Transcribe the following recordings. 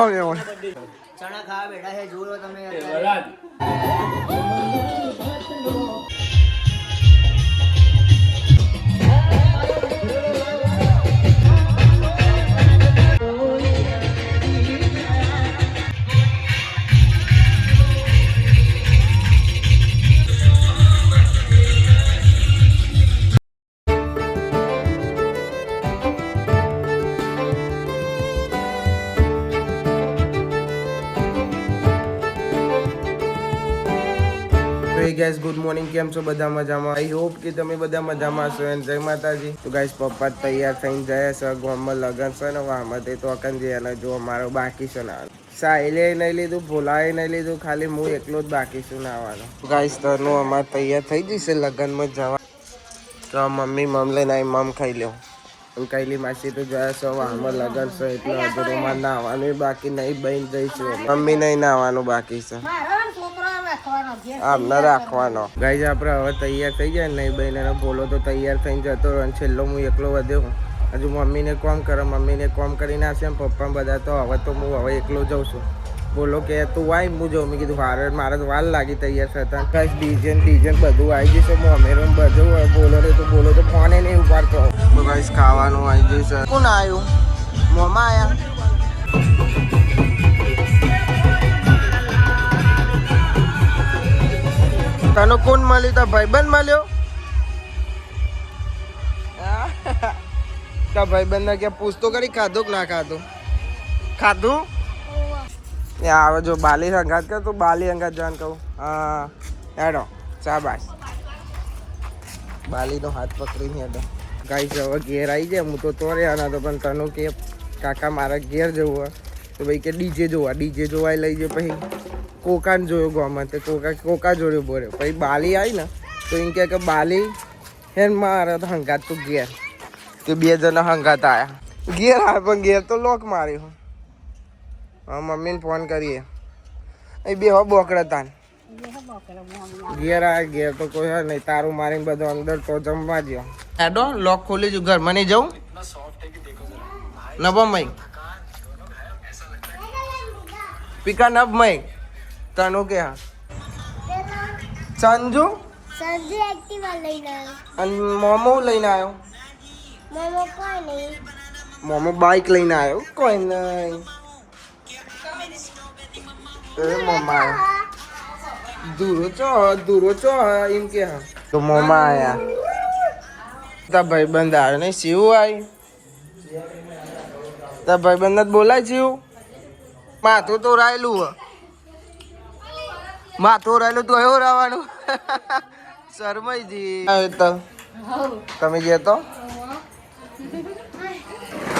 ચણા ખાવા બેઠા છે જોયો તમે ગાઈસ ગુડ મોર્નિંગ, કેમ છો? બધા મજામાં? આઈ હોપ કે તમે બધા મજામાં છો. એન્ડ જય માતાજી. તો ગાઈસ પપ્પા તૈયાર થઈને જાય છે, ગામમાં લગન છે ને આમાં તે તો અકન જે અને જો મારો બાકી છે ને સાહિલે નહીં લીધું, ભોલાએ નહીં લીધું, ખાલી હું એકલો જ બાકી છું નાવાનો. ગાઈસ તરનું અમારે તૈયાર થઈ જશે લગનમાં જવા. તો મમ્મી મમ લઈને આવી, મમ ખાઈ લ્યો. કઈલી માસી તો જાય છે આમાં લગન છે એટલે હજુ રૂમાલ નાવાનું બાકી નહીં, બહીને જઈશું. મમ્મી નહીં નાવાનું બાકી છે, આમને રાખવાનો. ગાઈઝ આપણે હવે તૈયાર થઈ જાય નહીં બહેને બોલો તો તૈયાર થઈને જતો રહ્યો અને છેલ્લો હું એકલો વધ્યો. હજુ મમ્મીને કોમ કરે, મમ્મીને કોમ કરીને આવશે એમ પપ્પા બધા. તો હવે તો હું હવે એકલો જાઉં છું. બોલો કે તું આય હું જાઉં. મેં કીધું મારે તો વાર લાગી તૈયાર થતા. ગાઈઝ ડીજે બધું આવી જશે. અમેરું બધું બોલો તો ફોને નહીં ઉપાડતો. તો ગાઈઝ ખાવાનું આવી જશે. કોણ આવ્યું? મોમાં આવ્યા. તને કોણ મળ્યું? તા ભાઈબંધ મળ્યો? તા ભાઈબંધ ને ક્યાં પૂછતો કરી ખાધું કે ના ખાધું? ખાધું આવે જો બાલી અંગાત કર તો બાલી અંગાત જાન કહું. હા હેડો શાબાશ. બાલીનો હાથ પકડીને હેડો. ગાઈસ હવે ઘેર આવી જાય. હું તો તોર્યા ના તો પણ તને કે કાકા મારા ઘેર જવું હોય તો ભાઈ કે ડીજે જોવા લઈ જાય. પછી કોકાને જોયો ગામમાં તે કોકા જોડ્યો બોર્યો. પછી બાલી આવી ને તો એમ કે બાલી હે મારે તો હંગાત તું ઘેર. તે બે જણા હંગાત આવ્યા. ઘેર આવે પણ ઘેર તો લોક માર્યો. હા મમ્મીને ફોન કરીએ. એ બે હો બોકડા તાન ઘેર આવે. ઘેર તો કોઈ હોય નહીં. તારું મારીને બધો અંદર તો જમવા જ્યો. હેડો લોક ખોલી છું. ઘરમાં નહીં જવું નભમય પીકા નભમય તનો કે હા સંજુ એક્ટિવા લઈને આવ્યો. અને મોમો લઈને આવ્યો. મોમો કોઈ નહીં. મોમો બાઈક લઈને આવ્યો. કોઈ નહીં. એ મમ્મા દૂરો ચો એમ કે હા. તો મોમા આયા. તા ભાઈબંધ આવ્યો નહીં. શિવ આવી. તા ભાઈબંધ જ બોલાય શિવ. માથું તો રાયેલું તું એવું રહેવાનું. શરમાઈજી તો તમે જે તો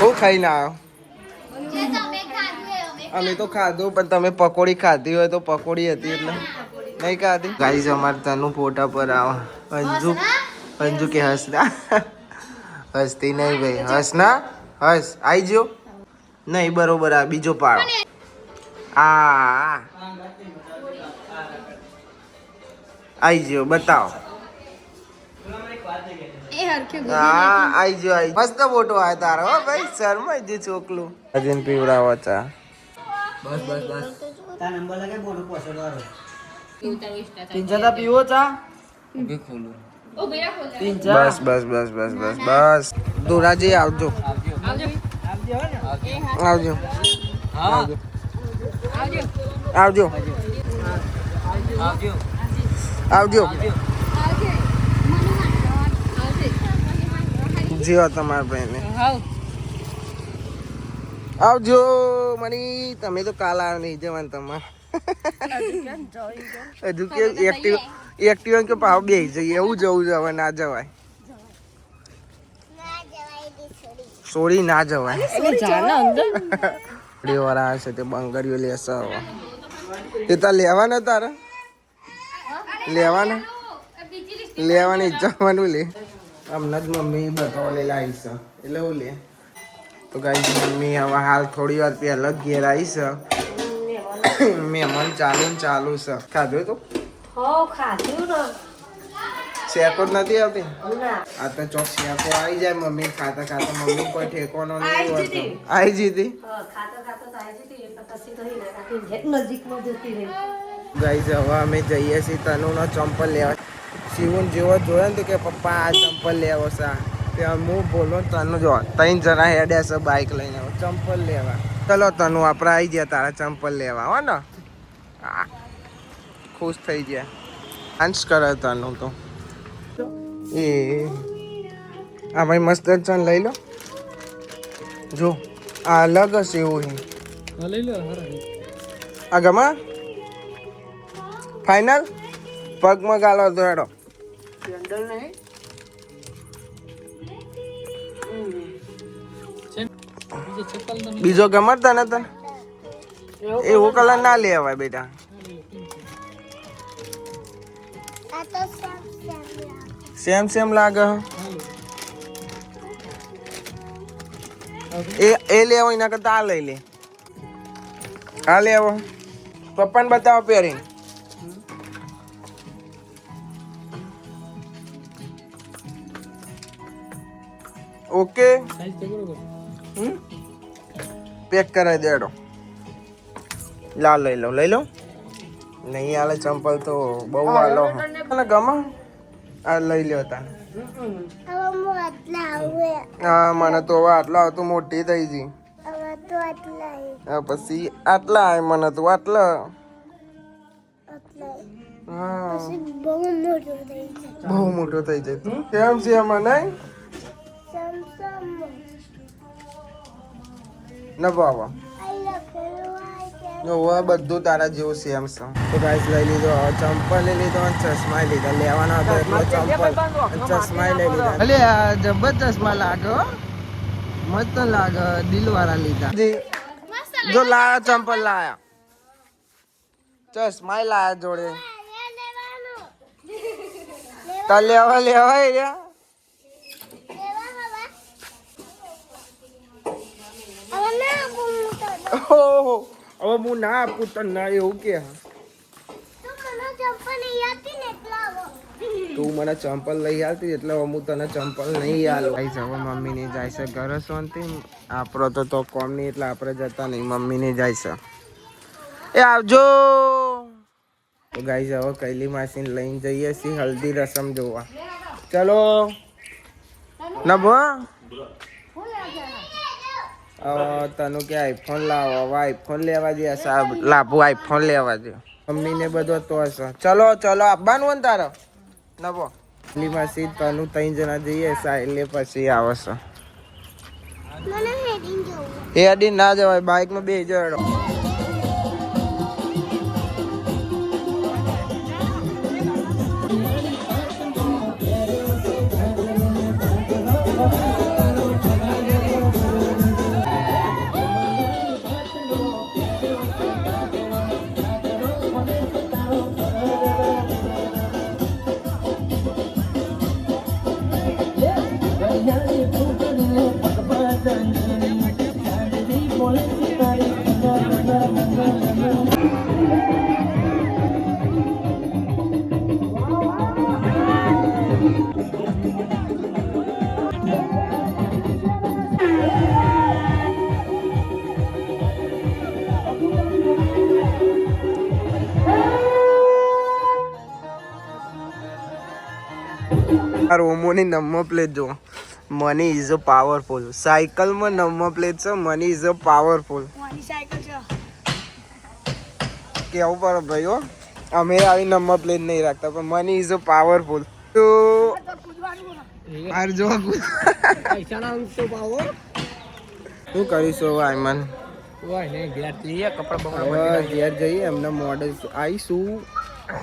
હું ખાઈને આવ્યો. અમે તો ખાધું પણ તમે પકોડી ખાધી હોય તો પકોડી હતી એટલે નહીં ખાધી. ગાઈસ અમારે તનું ફોટા પર આવો. અંજુ કે હસના હસતી નહીં ભાઈ. હસના હસ આઈ ગયો નહીં બરોબર. આ બીજો પાડો. આઈ ગયો બતાવો. આઈ ગયો મસ્ત ફોટો આવે તારો હો ભાઈ. શર્માઈ જે છોકલું અજીન પીવડાવો ચા. બસ તા નંબર લગે બોલો પોસડ વાળો પિંજા પીવો ચા ઉભી ખોલું. બસ દોરાજી આવજો. જીવો તમારા ભાઈને. આવજો મની. તમે તો કાલ આવે નહીં જવાનું તમારે. હજુ કે એક્ટિવા કે પાવ બે જઈએ એવું જવું છે. હવે ના જવાય. સોરી ના જવાય. વાળા હશે તે બંગડીઓ લેશે. હવે તે તાર લેવાના તારા લેવાની જવાનું લે. હમણાં જ મમ્મી બતાવવા લાવીશ એટલે હું લે. તો ગાઈસ મમ્મી હવે હાલ થોડી વાર પહેલા ઘેર આવી છે. મહેમાન ચાલુ છે. ખાધું તો ખાધું ને શેકો જ નથી આવતી આ તો ચોક શેકો આવી જાય મમ્મી ખાતા ખાતા મમ્મી કોઈ ઠેકોનો નહીં હોતો આવી જીતી ગાઈસ હવે અમે જઈએ છીએ તનુનો ચંપલ લેવા શિવન જેવો જોયો ને તો કે પપ્પા આ ચંપલ લેવો છે ત્યાં હું બોલો તનુ જો 3 જણા હેડ્યા છે બાઇક લઈને ચંપલ લેવા ચલો તનુ આપણે આવી ગયા તારા ચંપલ લેવા હો ને ખુશ થઈ ગયા ડાન્સ કરે તનુ તો એ આ ભાઈ મસ્ત ચન લઈ લો જો આ અલગ હશે એવું લઈ લો આ ગમા ફાઈનલ પગમાં ગાલો તો હેડો બીજો ગમત ને તને એવો કલર ના લેવાય બેટા સેમ લાગે એ લેવો એના કરતા આ લઈ લે આ લેવો પપ્પાને બતાવો પહેરી ઓકે પેક કરાવી દેડો લઈ લો નહીં આલે ચંપલ તો બહુ વાલો મને ગમે આ લઈ લ્યો તાને હા મને તો હવે આટલા હતું મોટી થઈ ગઈ પછી આટલા આવે મને તો આટલા હા બહુ મોટો થઈ જાય કેમ છે એમાં નહીં ન બાબા બધું તારા જેવું સેમ છે તો ગાઈસ લઈ લીધો ચંપલ લઈ લીધો ચશ્મા લીધા લેવાનો હતો એટલે ચંપલ ચશ્મા લઈ લીધા અલે આ જબર ચશ્મા લાગે મસ્ત લાગે દિલ વાળા લીધા જો લાયા ચંપલ લાયા ચશ્મા લાયા જોડે તો લેવા યાર ઓહો હવે હું ના આપું તને ના એવું કે તું મને ચંપલ લઈ આવતી એટલે હું તને ચંપલ નહીં આલું ભાઈ હવે મમ્મી ની જાય છે ઘરે શાંતિ આપણો તો કોમ નહીં એટલે આપણે જતા નહીં મમ્મી ની જાય છે એ આવજો તો ગાઈસ હવે કૈલી માસી લઈને જઈએ છીએ હલ્દી રસમ જોવા ચલો નભો તનુ કે આઈફોન લાવો હવે આઈફોન લેવા દે સાહેબ લાભુ આઈફોન લેવા દે મમ્મી ને બધો તો હશે ચલો આપવાનું ને તારો નભો પેલી માસી તનુ 3 જણા જઈએ સાહેબ પછી આવશે હેડી ના જવાય બાઇક માં 2 જણો રોમોની નંબર પ્લેટ જો મની ઇઝ અ પાવરફુલ સાયકલમાં નંબર પ્લેટ છે મની ઇઝ અ પાવરફુલ કેવું પડે ભાઈ હો અમે આવી નંબર પ્લેટ નહીં રાખતા પણ મની ઇઝ અ પાવરફુલ તો શું કરીશું આયમન ઘેર જઈએ એમને મોડલ આવીશું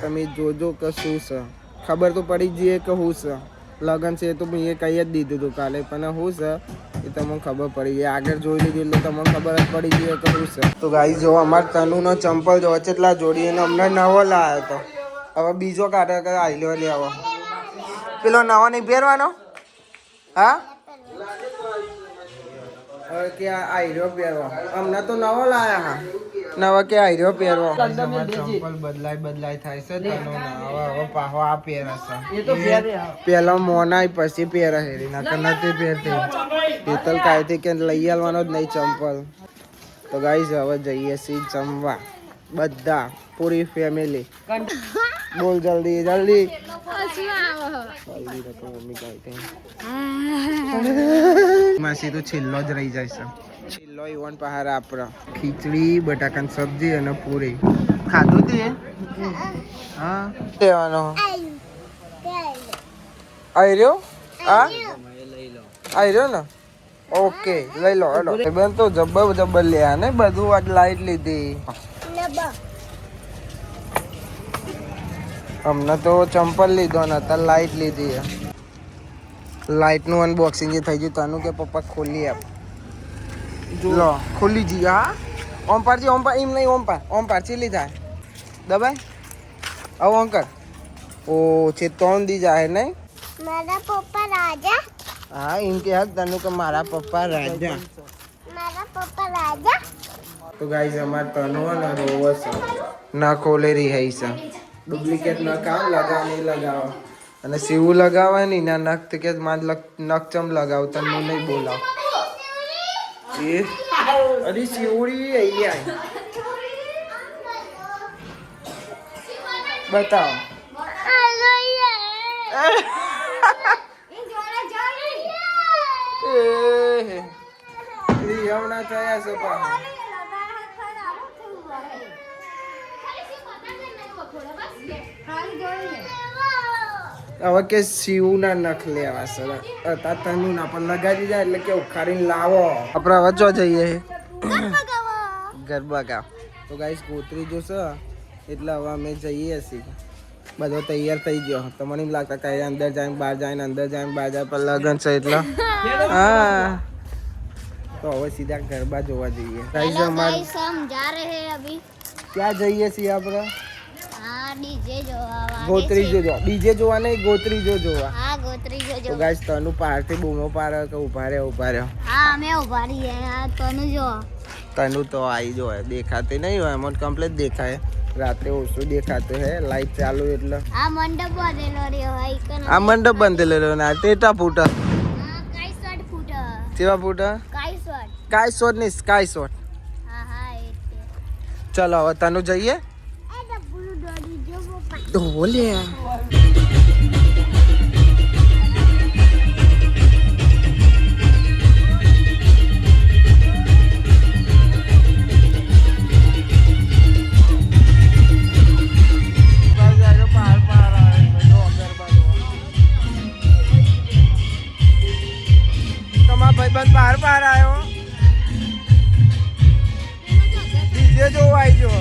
તમે જોજો કે શું છે ખબર તો પડી જઈએ કે શું છે લગન છે તો મેં કહી જ દીધું હતું કાલે પણ શું છે એ તમને ખબર પડી જાય આગળ જોઈ લીધું એટલે તમને ખબર જ પડી જઈએ કે શું છે તો ગાઈસ જો અમારે તનુનો ચંપલ જો કેટલા જોડીને અમને નવો લાવ્યો હતો હવે બીજો કાઢે કે આઈલો લેવો પેલો નવો નહીં પહેરવાનો હા હવે કે આઈલો પહેરવા અમને તો નવો લાવ્યા હા નવા કે આયરો પહેરવો ચંપલ બદલાય થાય છે તનો ના હવે પાહો આ પહેરશે પેલા મોનાય પછી પહેરે હેરી ના કે નથી પહેરતી તીતલ કાયથી કે લઈ આવવાનો જ નહીં ચંપલ તો ગાઈસ હવે જઈએ છીએ જમવા બધા પૂરી ફેમિલી બોલ જલ્દી જલ્દી માસી તો છેલ્લો જ રહી જાય છે છેલ્લો ઈવન પહાડ આપણા ખીચડી બટાકાની સબ્જી અને પૂરી ખાધું તે હા લેવાનો આયરો આ આયરો ને ઓકે લઈ લો હેલો બેન તો જબ્બર લે ને બધું આજ લાઈટ લીધી અમને તો ચંપલ લીધો ને અત્યારે લાઈટ લીધી લાઈટ નું અનબોક્સિંગ જે થઈ ગયું તનું કે પપ્પા ખોલી આપ લો ખોલી જી હા ઓમ પારજી ઓમ પાર એમ નહીં ઓમ પાર ચીલી થાય દબાઈ આવો અંકલ ઓ છે તોન દી જાય નહીં મારા પપ્પા રાજા હા એમ કે હક તનું કે મારા પપ્પા રાજા તો ગાઈસ અમાર તનો ને રોવો છે ના ખોલે રહી હઈ છે ડુપ્લિકેટ નખ કામ લગાવ નહીં લગાવો અને સીવું લગાવે ને ના નખ કે માર નખ ચમ લગાવ તને નહીં બોલાવ એ અરે સીવડી અહીંયા બતાવો હમણાં થયા છે પણ હવે કે સીવું ના નખ લેવા સર તનું ના પણ લગાડી જાય એટલે કે ઉખાડીને લાવો આપણે વચો જઈએ ગરબા ગાવ તો ગાઈસ ગોત્રી જોશે એટલે હવે અમે જઈએ છીએ બધો તૈયાર થઈ ગયો તો મને એમ લાગતા કે અંદર જાય બહાર જાય અંદર જાય બહાર જાય પણ લગન છે એટલે હા તો હવે સીધા ગરબા જોવા જઈએ ગાઈસ અમારે हम जा रहे हैं अभी ક્યાં જઈએ છીએ આપણે हाँ डीजे जोवा ગોત્રી જોવા ડીજે જોવા નહીં ગોત્રી જોવા हाँ गोत्री जो તો ગાઈસ તનું પારથી બૂમો પારે કે ઉભા રહ્યો हाँ मैं उभारी है हाँ तनु जो તનું તો આવી જોય દેખાતી નહીં હોય એમ કમ્પ્લીટ દેખાય રાત્રે ઓછું દેખાતું હે લાઈટ ચાલુ એટલે આ મંડપ બાંધેલો રહ્યો હોય કે આ મંડપ બાંધેલો રહ્યો ને આ ટેટા ફૂટા હા કાઈ શોટ ફૂટા કેવા ફૂટા કાઈ શોટ કાઈ શોટ નહીં સ્કાય શોટ હા હા એ ચલો હવે તનું જઈએ એ ડબ્બુનું દોડી જો પપ્પા ઢોલે ભાઈબંધ બહાર આવ્યો ડીજે જોવા આવી જો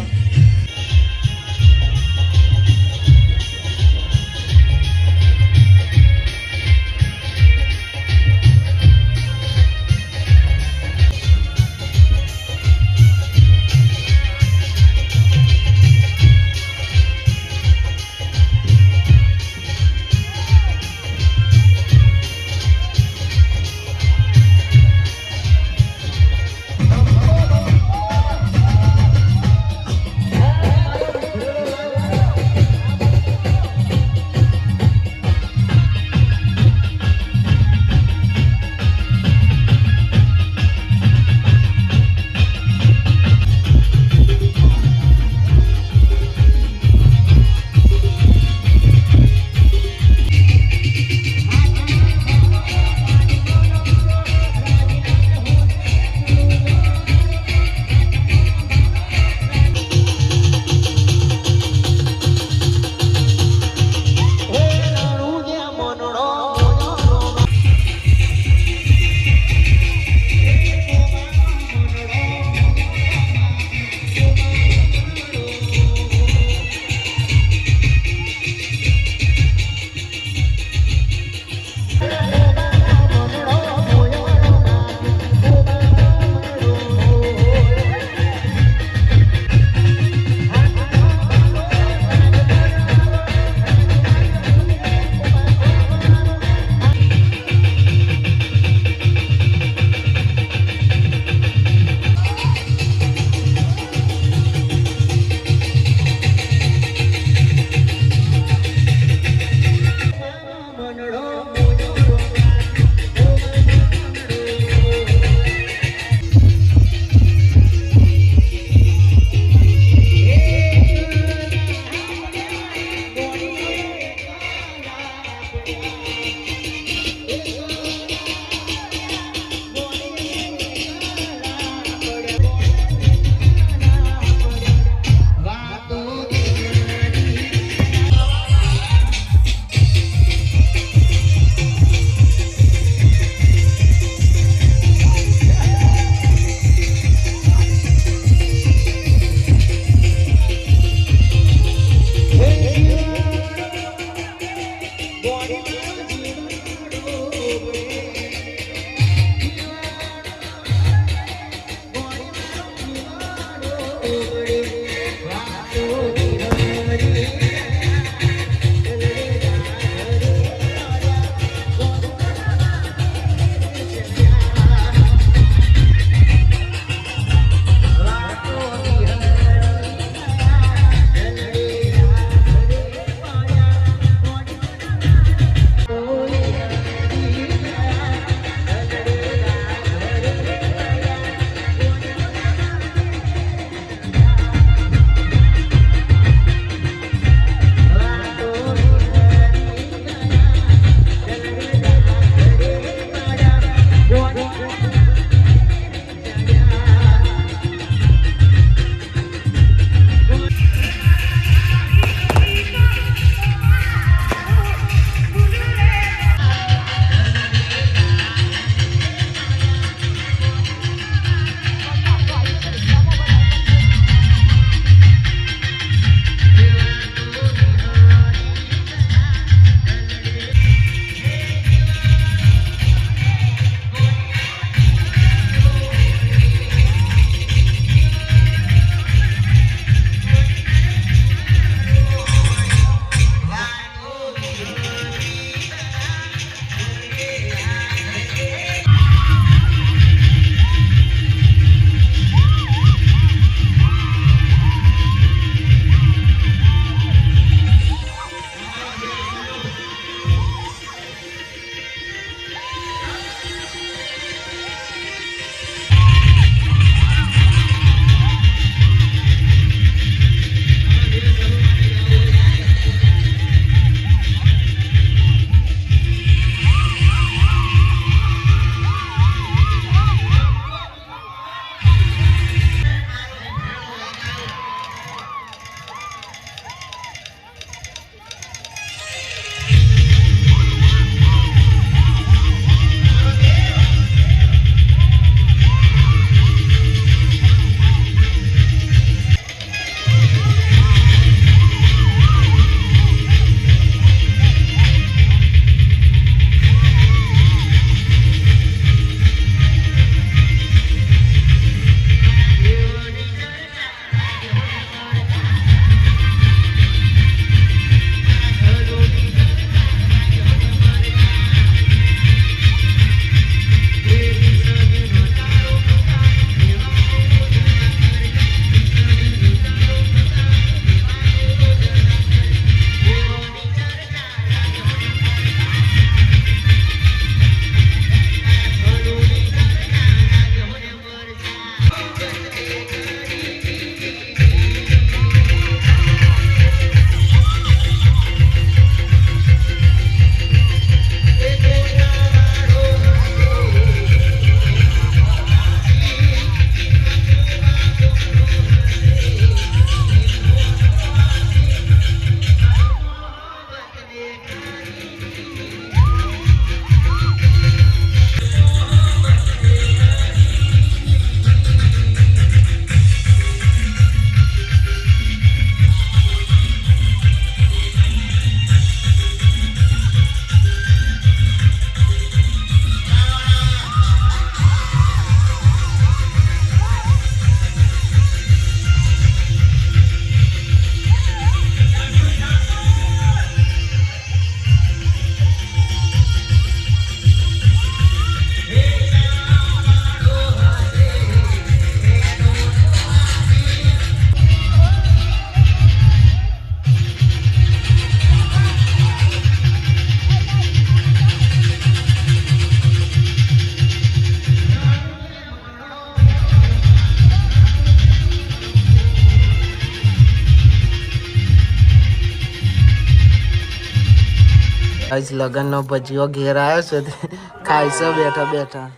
આજ લગનનો ભજીયો ઘેર આવ્યો છે ખાઈ છે બેઠા બેઠા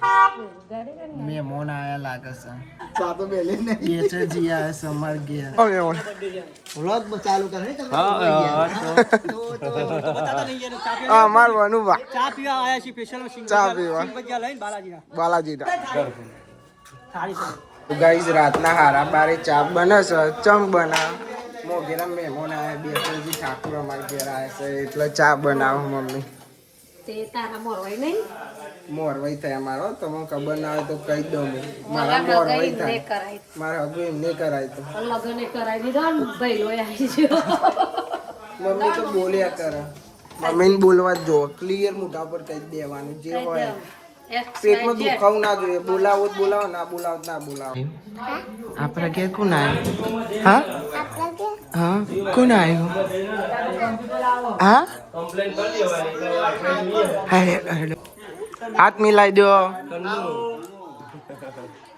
મહેમાન આયા લાગે છે ચા તો બેલે ને બેચરજી આયા છે અમાર ઘેર વ્લોગ ચાલુ કરે તમે હા અમાર વનુભા ચા પીવા આયા છે સ્પેશિયલ ચા પીવા ભજીયા લઈને બાલાજીના ગાઈસ રાતના હારા બારે ચા બને છે ચમ બના મોગેરા મહેમાન આયા બેચરજી ઠાકુર અમાર ઘેર આયા છે એટલે ચા બનાવો મમ્મી તે તારા મોરવાઈ નહીં મોરવાઈ થાય મારો તમને ખબર ના હોય તો કહી દઉં મારા મોરવાઈ થાય કરાય મારા હગુ એમને કરાય તો લગને કરાવી દીધો ને ભાઈ લોય આવી ગયો મમ્મી તો બોલ્યા કરે મમ્મીને બોલવા જ જો ક્લિયર મોઢા પર કહી દેવાનું જે હોય પેટમાં દુખાવું ના જોઈએ બોલાવો જ બોલાવો ના બોલાવો ના બોલાવો આપણા ઘેર કોણ આવ્યું હા હા કોણ આવ્યું હા હાથ મિલાઈ દો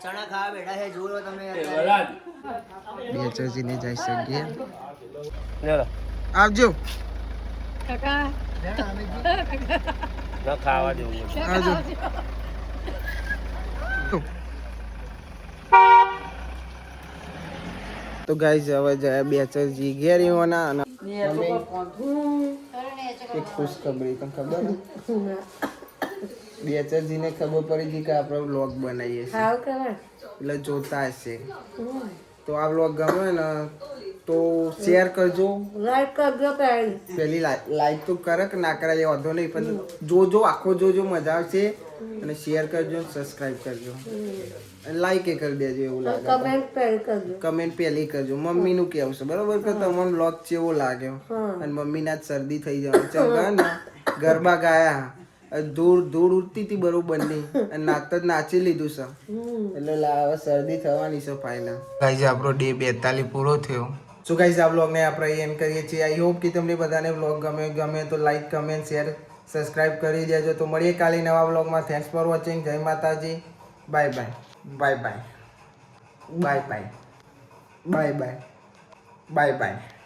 ચણા ખાવા બેઠા છે જોવો તમે બેચરજીને જઈ શકીએ આવજો ખાવા જેવું આવજો તો ગાઈસ હવે જાય બેચરજી ઘેર એવાના અને એક ખુશખબરી તમને ખબર બેચરજીને ખબર પડી ગઈ કે આપણે વ્લોગ બનાવીએ છીએ એટલે જોતા હશે તો આ વ્લોગ ગમે ને તો શેર કરજો લાઈક કરજો પેલી લાઈક તો કરે કે ના કરે એ વાંધો નહીં પણ જોજો આખો જોજો મજા આવશે અને શેર કરજો સબસ્ક્રાઇબ કરજો લાઈક એ કરી દેજો એવું લાગે કમેન્ટ પહેલી કરજો મમ્મીનું કેવું છે બરોબર કે તમને વ્લોગ કેવો લાગ્યો અને મમ્મીના જ શરદી થઈ જવાનું ચમ ને ગરબા ગાયા ધૂળ ઉડતી હતી બરોબર નહીં અને નાચતા જ નાચી લીધું છે એટલે હવે શરદી થવાની છે ફાઇનલ ગાઈઝ આપણો ડે 42 પૂરો થયો સો ગાઈઝ આ વ્લોગને આપણે એન્ડ કરીએ છીએ આઈ હોપ કે તમને બધાને વ્લોગ ગમે તો લાઈક કમેન્ટ શેર સબસ્ક્રાઇબ કરી દેજો તો મળીએ કાલે નવા વ્લોગમાં થેન્ક્સ ફોર વોચિંગ જય માતાજી bye bye bye bye bye bye bye bye bye bye